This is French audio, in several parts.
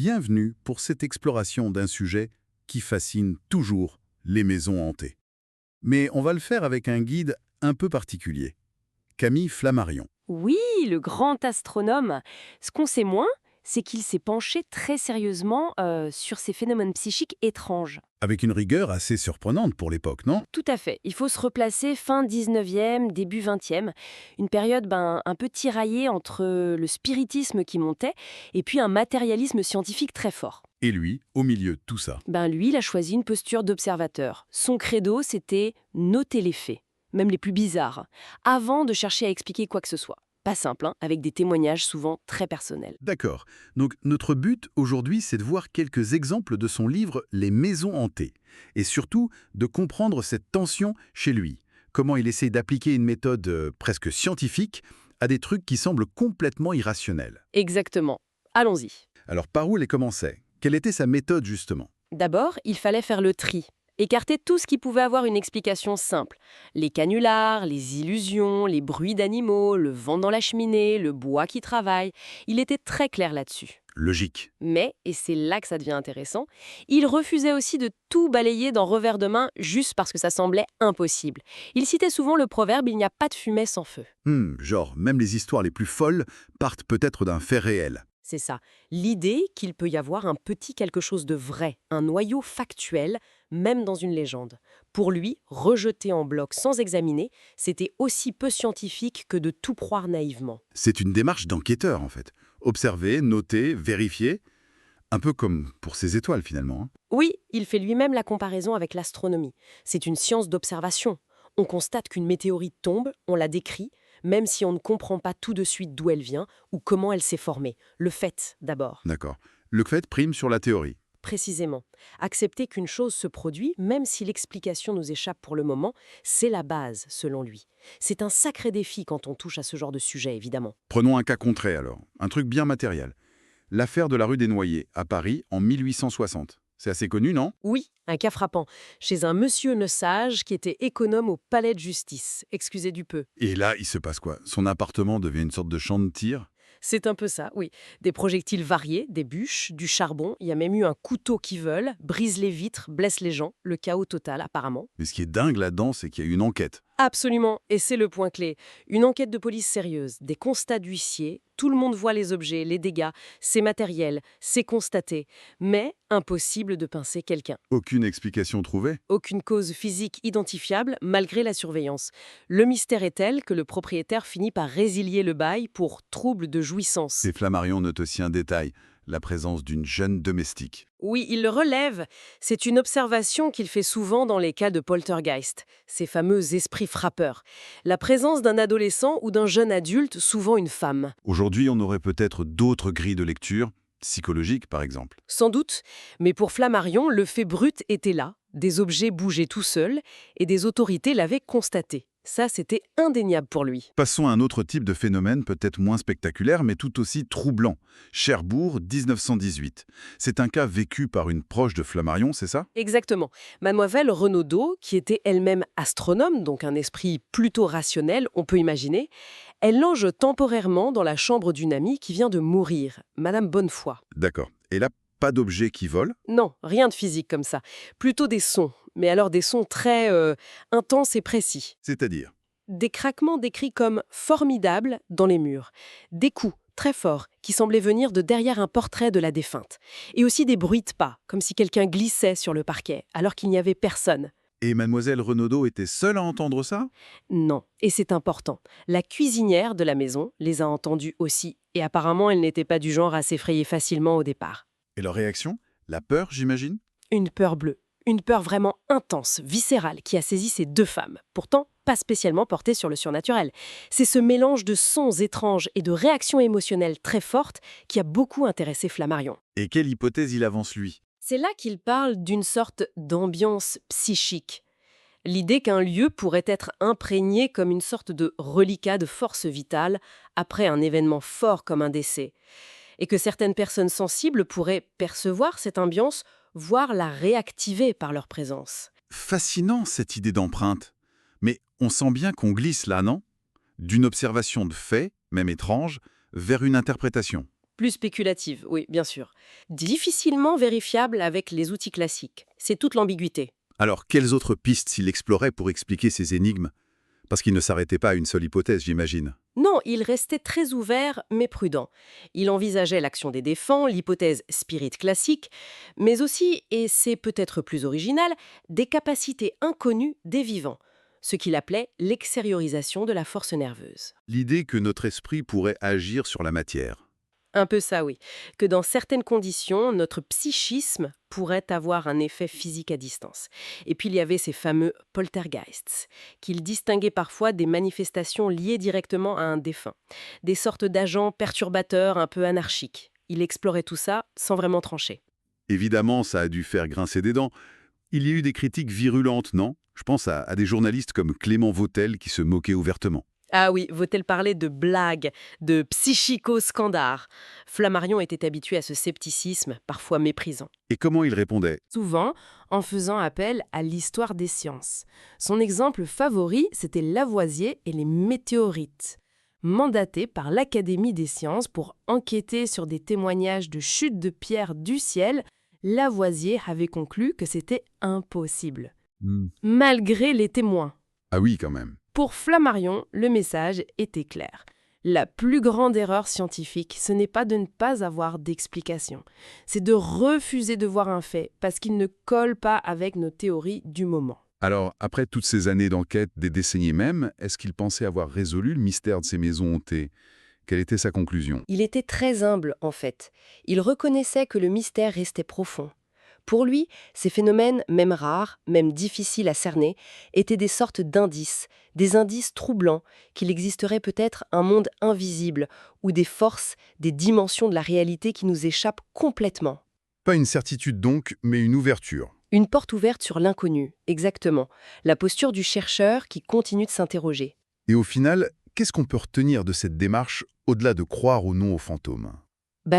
bienvenue pour cette exploration d'un sujet qui fascine toujours les maisons hantées. Mais on va le faire avec un guide un peu particulier, Camille Flammarion. Oui, le grand astronome. Ce qu'on sait moins, c'est qu'il s'est penché très sérieusement sur ces phénomènes psychiques étranges. Avec une rigueur assez surprenante pour l'époque, non? Tout à fait. Il faut se replacer fin 19e, début 20e. Une période un peu tiraillée entre le spiritisme qui montait et puis un matérialisme scientifique très fort. Et lui, au milieu de tout ça. Lui, il a choisi une posture d'observateur. Son credo, c'était noter les faits, même les plus bizarres, avant de chercher à expliquer quoi que ce soit. Pas simple, hein, avec des témoignages souvent très personnels. D'accord. Donc notre but aujourd'hui, c'est de voir quelques exemples de son livre Les maisons hantées. Et surtout, de comprendre cette tension chez lui. Comment il essaie d'appliquer une méthode presque scientifique à des trucs qui semblent complètement irrationnels. Exactement. Allons-y. Alors par où les commençait? Quelle était sa méthode justement? D'abord, il fallait faire le tri. Écarter tout ce qui pouvait avoir une explication simple. Les canulars, les illusions, les bruits d'animaux, le vent dans la cheminée, le bois qui travaille. Il était très clair là-dessus. Logique. Mais, et c'est là que ça devient intéressant, il refusait aussi de tout balayer d'un revers de main juste parce que ça semblait impossible. Il citait souvent le proverbe « il n'y a pas de fumée sans feu ». Genre, même les histoires les plus folles partent peut-être d'un fait réel. C'est ça, l'idée qu'il peut y avoir un petit quelque chose de vrai, un noyau factuel, même dans une légende. Pour lui, rejeter en bloc sans examiner, c'était aussi peu scientifique que de tout croire naïvement. C'est une démarche d'enquêteur en fait. Observer, noter, vérifier. Un peu comme pour ces étoiles finalement. Oui, il fait lui-même la comparaison avec l'astronomie. C'est une science d'observation. On constate qu'une météorite tombe, on la décrit, même si on ne comprend pas tout de suite d'où elle vient ou comment elle s'est formée. Le fait, d'abord. D'accord. Le fait prime sur la théorie. Précisément. Accepter qu'une chose se produit, même si l'explication nous échappe pour le moment, c'est la base, selon lui. C'est un sacré défi quand on touche à ce genre de sujet, évidemment. Prenons un cas concret alors. Un truc bien matériel. L'affaire de la rue des Noyers, à Paris, en 1860. C'est assez connu, non? Oui, un cas frappant. Chez un monsieur Lesage qui était économe au palais de justice. Excusez du peu. Et là, il se passe quoi? Son appartement devient une sorte de champ de tir? C'est un peu ça, oui. Des projectiles variés, des bûches, du charbon, il y a même eu un couteau qui vole, brise les vitres, blesse les gens, le chaos total apparemment. Mais ce qui est dingue là-dedans, c'est qu'il y a eu une enquête. Absolument, et c'est le point clé. Une enquête de police sérieuse, des constats d'huissier, tout le monde voit les objets, les dégâts, c'est matériel, c'est constaté. Mais impossible de pincer quelqu'un. Aucune explication trouvée? Aucune cause physique identifiable malgré la surveillance. Le mystère est tel que le propriétaire finit par résilier le bail pour trouble de jouissance. Et Flammarion note aussi un détail, la présence d'une jeune domestique. Oui, il le relève. C'est une observation qu'il fait souvent dans les cas de poltergeist, ces fameux esprits frappeurs. La présence d'un adolescent ou d'un jeune adulte, souvent une femme. Aujourd'hui, on aurait peut-être d'autres grilles de lecture, psychologiques par exemple. Sans doute, mais pour Flammarion, le fait brut était là. Des objets bougeaient tout seuls et des autorités l'avaient constaté. Ça, c'était indéniable pour lui. Passons à un autre type de phénomène peut-être moins spectaculaire, mais tout aussi troublant. Cherbourg, 1918. C'est un cas vécu par une proche de Flammarion, c'est ça? Exactement. Mademoiselle Renaudot, qui était elle-même astronome, donc un esprit plutôt rationnel, on peut imaginer, elle longe temporairement dans la chambre d'une amie qui vient de mourir, Madame Bonnefoy. D'accord. Et là, pas d'objet qui vole? Non, rien de physique comme ça. Plutôt des sons, mais alors des sons très intenses et précis. C'est-à-dire? Des craquements décrits comme formidables dans les murs. Des coups très forts qui semblaient venir de derrière un portrait de la défunte. Et aussi des bruits de pas, comme si quelqu'un glissait sur le parquet, alors qu'il n'y avait personne. Et mademoiselle Renaudot était seule à entendre ça? Non, et c'est important. La cuisinière de la maison les a entendus aussi, et apparemment elle n'était pas du genre à s'effrayer facilement au départ. Et leur réaction? La peur, j'imagine? Une peur bleue. Une peur vraiment intense, viscérale, qui a saisi ces deux femmes. Pourtant, pas spécialement portée sur le surnaturel. C'est ce mélange de sons étranges et de réactions émotionnelles très fortes qui a beaucoup intéressé Flammarion. Et quelle hypothèse il avance lui? C'est là qu'il parle d'une sorte d'ambiance psychique. L'idée qu'un lieu pourrait être imprégné comme une sorte de reliquat de force vitale après un événement fort comme un décès. Et que certaines personnes sensibles pourraient percevoir cette ambiance, voire la réactiver par leur présence. Fascinant cette idée d'empreinte. Mais on sent bien qu'on glisse là, non? D'une observation de faits, même étrange, vers une interprétation. Plus spéculative, oui, bien sûr. Difficilement vérifiable avec les outils classiques. C'est toute l'ambiguïté. Alors, quelles autres pistes s'il explorait pour expliquer ces énigmes? Parce qu'il ne s'arrêtait pas à une seule hypothèse, j'imagine. Non, il restait très ouvert mais prudent. Il envisageait l'action des défunts, l'hypothèse spirit classique, mais aussi, et c'est peut-être plus original, des capacités inconnues des vivants, ce qu'il appelait l'extériorisation de la force nerveuse. L'idée que notre esprit pourrait agir sur la matière. Un peu ça, oui. Que dans certaines conditions, notre psychisme pourrait avoir un effet physique à distance. Et puis il y avait ces fameux poltergeists, qu'il distinguait parfois des manifestations liées directement à un défunt. Des sortes d'agents perturbateurs un peu anarchiques. Il explorait tout ça sans vraiment trancher. Évidemment, ça a dû faire grincer des dents. Il y a eu des critiques virulentes, non? Je pense à des journalistes comme Clément Vautel qui se moquaient ouvertement. Ah oui, vaut-elle parler de blagues, de psychico-scandars. Flammarion était habitué à ce scepticisme, parfois méprisant. Et comment il répondait? Souvent en faisant appel à l'histoire des sciences. Son exemple favori, c'était Lavoisier et les météorites. Mandaté par l'Académie des sciences pour enquêter sur des témoignages de chutes de pierres du ciel, Lavoisier avait conclu que c'était impossible, malgré les témoins. Ah oui, quand même. Pour Flammarion, le message était clair. La plus grande erreur scientifique, ce n'est pas de ne pas avoir d'explication. C'est de refuser de voir un fait parce qu'il ne colle pas avec nos théories du moment. Alors, après toutes ces années d'enquête, des décennies même, est-ce qu'il pensait avoir résolu le mystère de ces maisons hantées? Quelle était sa conclusion? Il était très humble, en fait. Il reconnaissait que le mystère restait profond. Pour lui, ces phénomènes, même rares, même difficiles à cerner, étaient des sortes d'indices, des indices troublants qu'il existerait peut-être un monde invisible ou des forces, des dimensions de la réalité qui nous échappent complètement. Pas une certitude donc, mais une ouverture. Une porte ouverte sur l'inconnu, exactement. La posture du chercheur qui continue de s'interroger. Et au final, qu'est-ce qu'on peut retenir de cette démarche au-delà de croire ou non aux fantômes?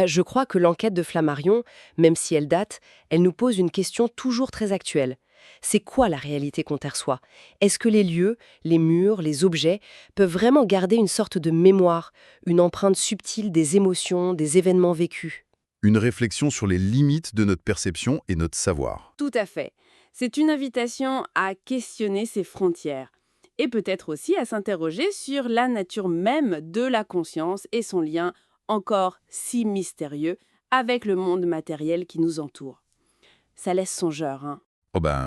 Je crois que l'enquête de Flammarion, même si elle date, elle nous pose une question toujours très actuelle. C'est quoi la réalité qu'on perçoit? Est-ce que les lieux, les murs, les objets peuvent vraiment garder une sorte de mémoire, une empreinte subtile des émotions, des événements vécus? Une réflexion sur les limites de notre perception et notre savoir. Tout à fait. C'est une invitation à questionner ses frontières et peut-être aussi à s'interroger sur la nature même de la conscience et son lien encore si mystérieux avec le monde matériel qui nous entoure. Ça laisse songeur, hein. Oh ben,